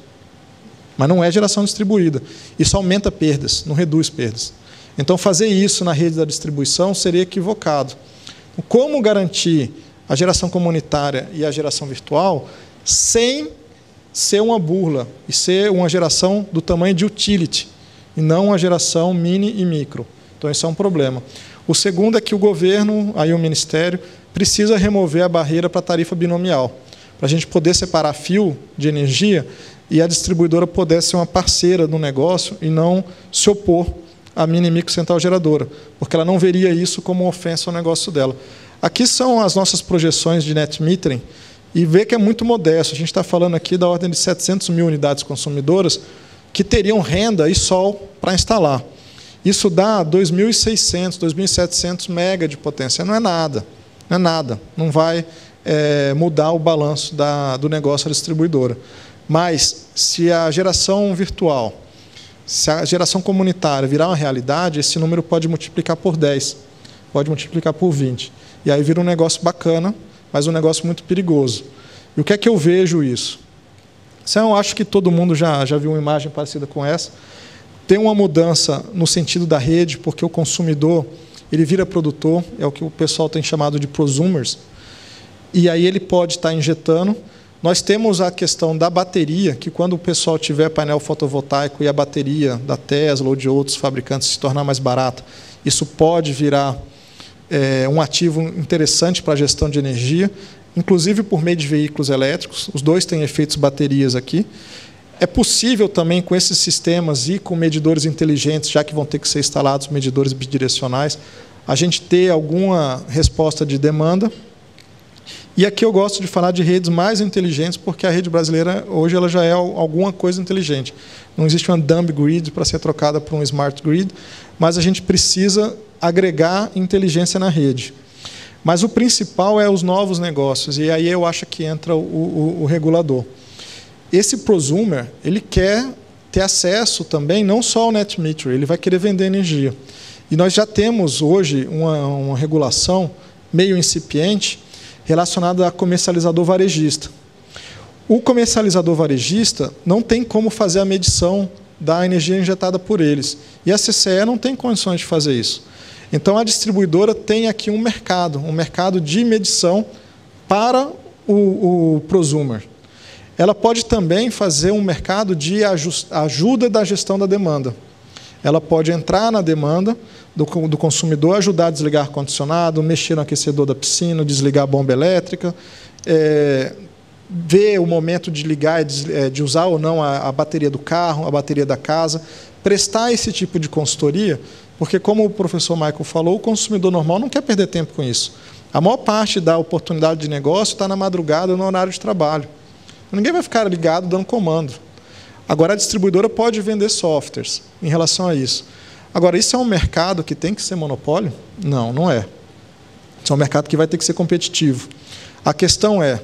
Mas não é geração distribuída. Isso aumenta perdas, não reduz perdas. Então, fazer isso na rede da distribuição seria equivocado. Como garantir a geração comunitária e a geração virtual sem ser uma burla e ser uma geração do tamanho de utility, e não a geração mini e micro. Então, isso é um problema. O segundo é que o governo, aí o Ministério, precisa remover a barreira para a tarifa binomial, para a gente poder separar fio de energia e a distribuidora poder ser uma parceira do negócio e não se opor à mini e micro central geradora, porque ela não veria isso como ofensa ao negócio dela. Aqui são as nossas projeções de net metering, e vê que é muito modesto. A gente está falando aqui da ordem de 700 mil unidades consumidoras, que teriam renda e sol para instalar. Isso dá 2.600, 2.700 mega de potência. Não é nada, não é nada. Não vai mudar o balanço do negócio da distribuidora. Mas, se a geração virtual, se a geração comunitária virar uma realidade, esse número pode multiplicar por 10, pode multiplicar por 20. E aí vira um negócio bacana, mas um negócio muito perigoso. E o que é que eu vejo isso? Eu acho que todo mundo já viu uma imagem parecida com essa. Tem uma mudança no sentido da rede, porque o consumidor ele vira produtor, é o que o pessoal tem chamado de prosumers, e aí ele pode estar injetando. Nós temos a questão da bateria, que quando o pessoal tiver painel fotovoltaico e a bateria da Tesla ou de outros fabricantes se tornar mais barata, isso pode virar um ativo interessante para a gestão de energia, inclusive por meio de veículos elétricos. Os dois têm efeitos baterias aqui. É possível também, com esses sistemas e com medidores inteligentes, já que vão ter que ser instalados medidores bidirecionais, a gente ter alguma resposta de demanda. E aqui eu gosto de falar de redes mais inteligentes, porque a rede brasileira, hoje, ela já é alguma coisa inteligente. Não existe uma dumb grid para ser trocada por um smart grid, mas a gente precisa agregar inteligência na rede. Mas o principal é os novos negócios, e aí eu acho que entra o regulador. Esse prosumer, ele quer ter acesso também, não só ao net meter, ele vai querer vender energia. E nós já temos hoje uma regulação meio incipiente relacionada a comercializador varejista. O comercializador varejista não tem como fazer a medição da energia injetada por eles. E a CCE não tem condições de fazer isso. Então, a distribuidora tem aqui um mercado de medição para o prosumer. Ela pode também fazer um mercado de ajuda da gestão da demanda. ela pode entrar na demanda do consumidor, ajudar a desligar ar-condicionado, mexer no aquecedor da piscina, desligar a bomba elétrica, ver o momento de ligar, de usar ou não a bateria do carro, a bateria da casa, prestar esse tipo de consultoria, porque, como o professor Michael falou, o consumidor normal não quer perder tempo com isso. A maior parte da oportunidade de negócio está na madrugada, no horário de trabalho. Ninguém vai ficar ligado dando comando. Agora, a distribuidora pode vender softwares em relação a isso. Agora, isso é um mercado que tem que ser monopólio? Não, não é. Isso é um mercado que vai ter que ser competitivo. A questão é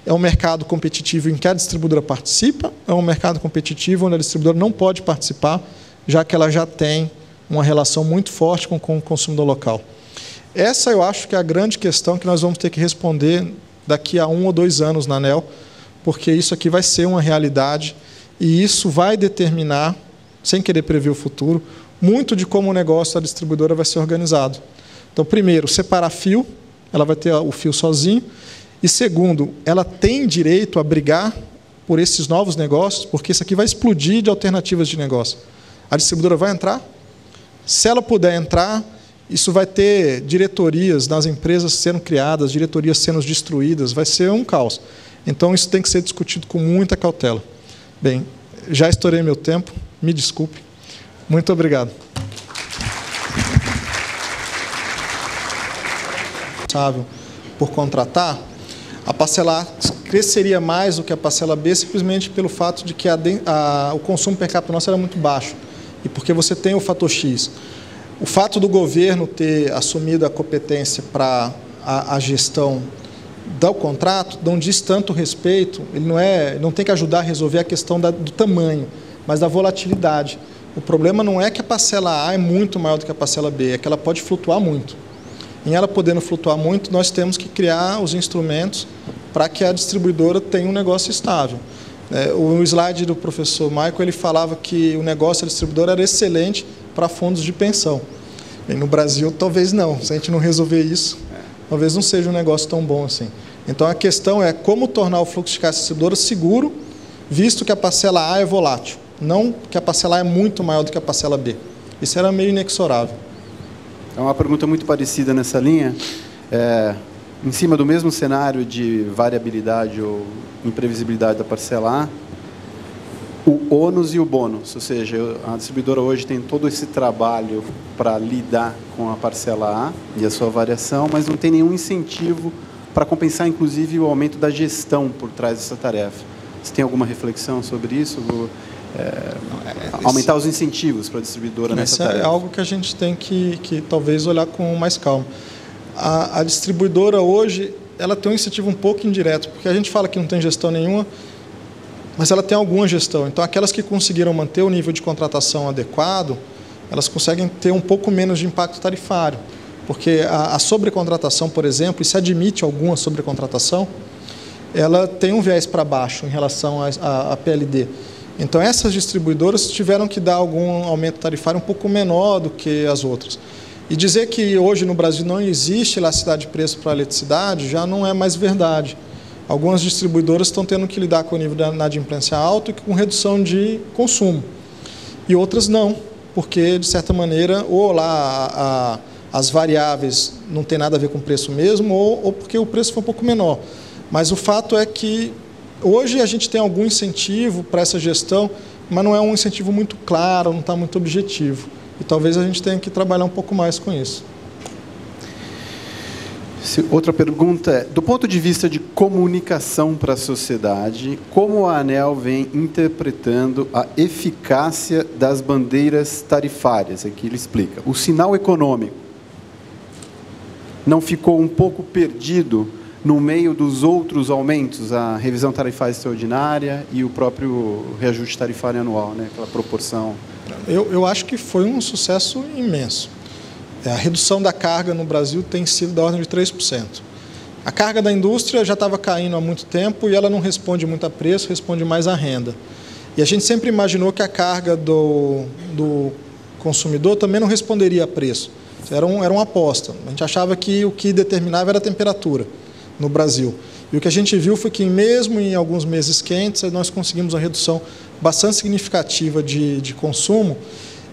um mercado competitivo em que a distribuidora participa, ou é um mercado competitivo onde a distribuidora não pode participar, já que ela já tem uma relação muito forte com o consumidor local? Essa eu acho que é a grande questão que nós vamos ter que responder daqui a 1 ou 2 anos na ANEEL, porque isso aqui vai ser uma realidade e isso vai determinar, sem querer prever o futuro, muito de como o negócio da distribuidora vai ser organizado. Então, primeiro, separar fio, ela vai ter o fio sozinho, e segundo, ela tem direito a brigar por esses novos negócios, porque isso aqui vai explodir de alternativas de negócio. A distribuidora vai entrar? Se ela puder entrar, isso vai ter diretorias nas empresas sendo criadas, diretorias sendo destruídas, vai ser um caos. Então, isso tem que ser discutido com muita cautela. Bem, já estourei meu tempo, me desculpe. Muito obrigado. Por contratar, a parcela A cresceria mais do que a parcela B simplesmente pelo fato de que o consumo per capita nosso era muito baixo e porque você tem o fator X. O fato do governo ter assumido a competência para a gestão do contrato não diz tanto respeito, ele não tem que ajudar a resolver a questão do tamanho, mas da volatilidade. O problema não é que a parcela A é muito maior do que a parcela B, é que ela pode flutuar muito. Em ela podendo flutuar muito, nós temos que criar os instrumentos para que a distribuidora tenha um negócio estável. O slide do professor Michael, ele falava que o negócio da distribuidora era excelente para fundos de pensão. E no Brasil, talvez não. Se a gente não resolver isso, talvez não seja um negócio tão bom assim. Então, a questão é como tornar o fluxo de caixa distribuidora seguro, visto que a parcela A é volátil, não que a parcela A é muito maior do que a parcela B. Isso era meio inexorável. É uma pergunta muito parecida nessa linha. Em cima do mesmo cenário de variabilidade ou imprevisibilidade da parcela A, o ônus e o bônus, ou seja, a distribuidora hoje tem todo esse trabalho para lidar com a parcela A e a sua variação, mas não tem nenhum incentivo para compensar, inclusive, o aumento da gestão por trás dessa tarefa. Você tem alguma reflexão sobre isso? Aumentar os incentivos para a distribuidora nessa tarefa? Isso é algo que a gente tem que talvez olhar com mais calma. A distribuidora hoje, ela tem um incentivo um pouco indireto, porque a gente fala que não tem gestão nenhuma, mas ela tem alguma gestão. Então, aquelas que conseguiram manter o nível de contratação adequado, elas conseguem ter um pouco menos de impacto tarifário, porque a sobrecontratação, por exemplo, e se admite alguma sobrecontratação, ela tem um viés para baixo em relação à PLD. Então, essas distribuidoras tiveram que dar algum aumento tarifário um pouco menor do que as outras. E dizer que hoje no Brasil não existe elasticidade de preço para a eletricidade já não é mais verdade. Algumas distribuidoras estão tendo que lidar com o nível da inadimplência alto e com redução de consumo. E outras não, porque, de certa maneira, ou lá as variáveis não têm nada a ver com o preço mesmo, ou porque o preço foi um pouco menor. Mas o fato é que hoje a gente tem algum incentivo para essa gestão, mas não é um incentivo muito claro, não está muito objetivo. E talvez a gente tenha que trabalhar um pouco mais com isso. Outra pergunta é, do ponto de vista de comunicação para a sociedade, como a ANEEL vem interpretando a eficácia das bandeiras tarifárias? Aqui ele explica. O sinal econômico não ficou um pouco perdido no meio dos outros aumentos, a revisão tarifária extraordinária e o próprio reajuste tarifário anual, né? Aquela proporção? Eu acho que foi um sucesso imenso. A redução da carga no Brasil tem sido da ordem de 3%. A carga da indústria já estava caindo há muito tempo e ela não responde muito a preço, responde mais à renda. E a gente sempre imaginou que a carga do consumidor também não responderia a preço. Era uma aposta. A gente achava que o que determinava era a temperatura no Brasil. E o que a gente viu foi que, mesmo em alguns meses quentes, nós conseguimos uma redução bastante significativa de consumo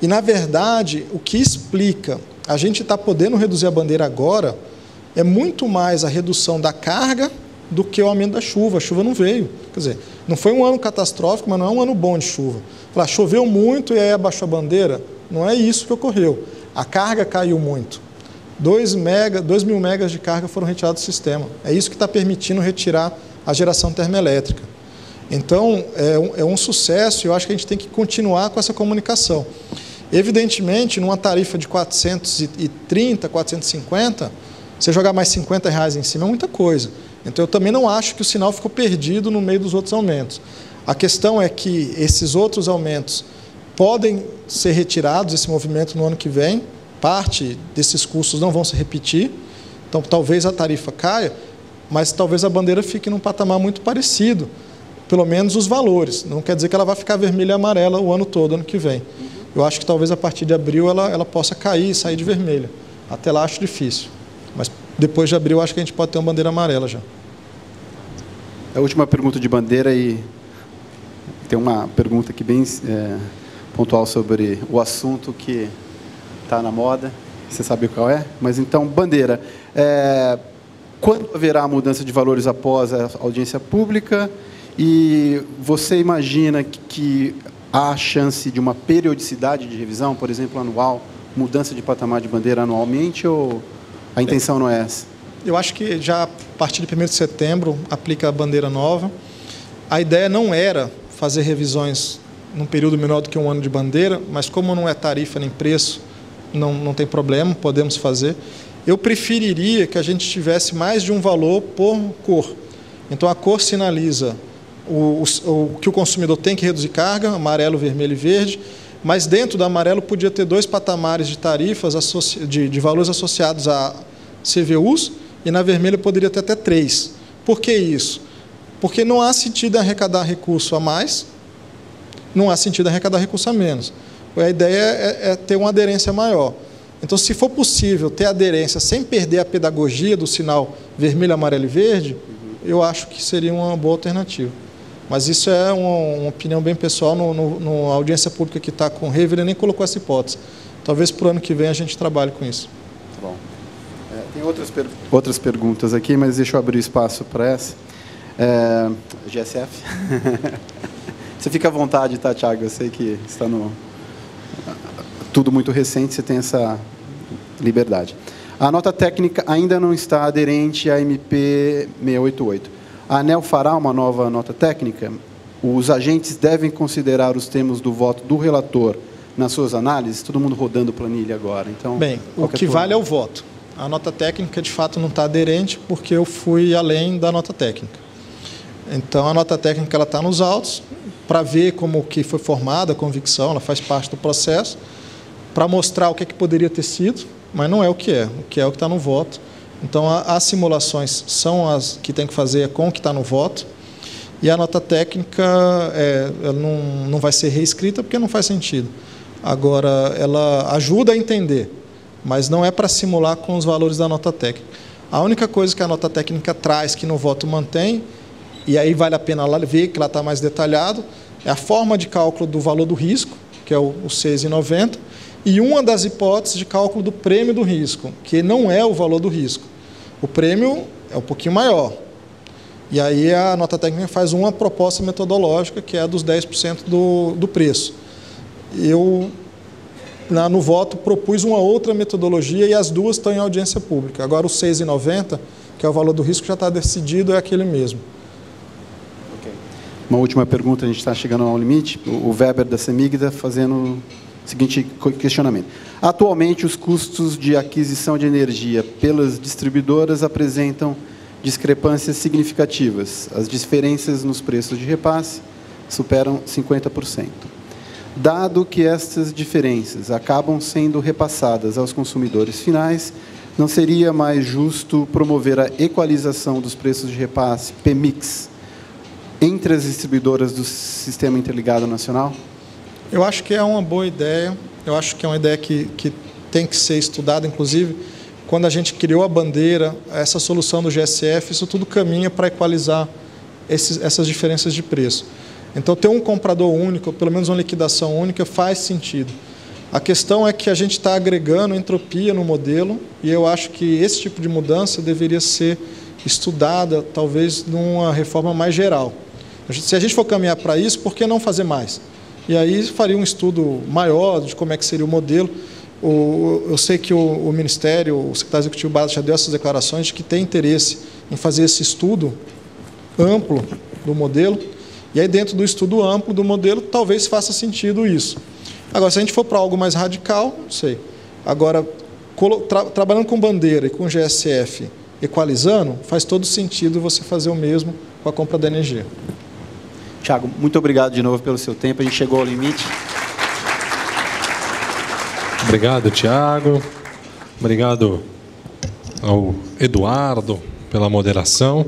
E, na verdade, o que explica a gente estar podendo reduzir a bandeira agora é muito mais a redução da carga do que o aumento da chuva. A chuva não veio. Quer dizer, não foi um ano catastrófico, mas não é um ano bom de chuva. Falar, choveu muito e aí abaixou a bandeira, não é isso que ocorreu. A carga caiu muito. 2.000 megas de carga foram retirados do sistema. É isso que está permitindo retirar a geração termoelétrica. Então, é um sucesso e eu acho que a gente tem que continuar com essa comunicação. Evidentemente, numa tarifa de 430, 450, você jogar mais R$50 em cima é muita coisa. Então, eu também não acho que o sinal ficou perdido no meio dos outros aumentos. A questão é que esses outros aumentos podem ser retirados, esse movimento no ano que vem, parte desses custos não vão se repetir, então talvez a tarifa caia, mas talvez a bandeira fique num patamar muito parecido, pelo menos os valores. Não quer dizer que ela vai ficar vermelha e amarela o ano todo, ano que vem. Eu acho que talvez a partir de abril ela possa cair e sair de vermelha. Até lá acho difícil, mas depois de abril acho que a gente pode ter uma bandeira amarela já. A última pergunta de bandeira, e tem uma pergunta aqui bem pontual sobre o assunto que está na moda, você sabe qual é? Mas então, bandeira, quando haverá a mudança de valores após a audiência pública? E você imagina que há chance de uma periodicidade de revisão, por exemplo, anual, mudança de patamar de bandeira anualmente, ou a intenção não é essa? Eu acho que já a partir de 1º de setembro aplica a bandeira nova. A ideia não era fazer revisões num período menor do que um ano de bandeira, mas como não é tarifa nem preço, não tem problema, podemos fazer. Eu preferiria que a gente tivesse mais de um valor por cor. Então, a cor sinaliza o que o consumidor tem que reduzir carga, amarelo, vermelho e verde, mas dentro do amarelo podia ter 2 patamares de tarifas, de valores associados a CVUs, e na vermelha poderia ter até 3. Por que isso? Porque não há sentido em arrecadar recurso a mais, não há sentido em arrecadar recurso a menos. A ideia é ter uma aderência maior. Então, se for possível ter aderência sem perder a pedagogia do sinal vermelho, amarelo e verde, eu acho que seria uma boa alternativa. Mas isso é uma opinião bem pessoal. Na audiência pública que está com o Hever, ele nem colocou essa hipótese. Talvez para o ano que vem a gente trabalhe com isso. Tá bom. Tem outras perguntas aqui, mas deixa eu abrir espaço para essa. GSF? Você fica à vontade, tá, Thiago? Eu sei que está tudo muito recente, você tem essa liberdade. A nota técnica ainda não está aderente à MP 688. A ANEEL fará uma nova nota técnica? Os agentes devem considerar os termos do voto do relator nas suas análises? Todo mundo rodando planilha agora. Então, bem, o que vale é o voto. A nota técnica, de fato, não está aderente porque eu fui além da nota técnica. Então, a nota técnica ela está nos autos para ver como que foi formada a convicção, ela faz parte do processo, para mostrar o que poderia ter sido, mas não é o que é. O que é o que está no voto. Então, as simulações são as que tem que fazer com o que está no voto, e a nota técnica ela não vai ser reescrita porque não faz sentido. Agora, ela ajuda a entender, mas não é para simular com os valores da nota técnica. A única coisa que a nota técnica traz, que no voto mantém, e aí vale a pena lá ver que lá está mais detalhado, é a forma de cálculo do valor do risco, que é o 6,90, e uma das hipóteses de cálculo do prêmio do risco, que não é o valor do risco. O prêmio é um pouquinho maior. E aí a nota técnica faz uma proposta metodológica, que é a dos 10% do preço. Eu, no voto, propus uma outra metodologia e as duas estão em audiência pública. Agora, o 6,90, que é o valor do risco, já está decidido, é aquele mesmo. Okay. Uma última pergunta, a gente está chegando ao limite. O Weber da Semigda fazendo o seguinte questionamento. Atualmente, os custos de aquisição de energia pelas distribuidoras apresentam discrepâncias significativas. As diferenças nos preços de repasse superam 50%. Dado que estas diferenças acabam sendo repassadas aos consumidores finais, não seria mais justo promover a equalização dos preços de repasse PMIX entre as distribuidoras do Sistema Interligado Nacional? Eu acho que é uma boa ideia. Eu acho que é uma ideia que tem que ser estudada. Inclusive, quando a gente criou a bandeira, essa solução do GSF, isso tudo caminha para equalizar essas diferenças de preço. Então, ter um comprador único, pelo menos uma liquidação única, faz sentido. A questão é que a gente está agregando entropia no modelo, e eu acho que esse tipo de mudança deveria ser estudada, talvez, numa reforma mais geral. Se a gente for caminhar para isso, por que não fazer mais? E aí faria um estudo maior de como é que seria o modelo. Eu sei que o Ministério, o secretário executivo Barata já deu essas declarações de que tem interesse em fazer esse estudo amplo do modelo, e aí dentro do estudo amplo do modelo talvez faça sentido isso. Agora, se a gente for para algo mais radical, não sei. Agora, trabalhando com bandeira e com GSF equalizando, faz todo sentido você fazer o mesmo com a compra da energia. Thiago, muito obrigado de novo pelo seu tempo, a gente chegou ao limite. Obrigado, Thiago. Obrigado ao Eduardo pela moderação.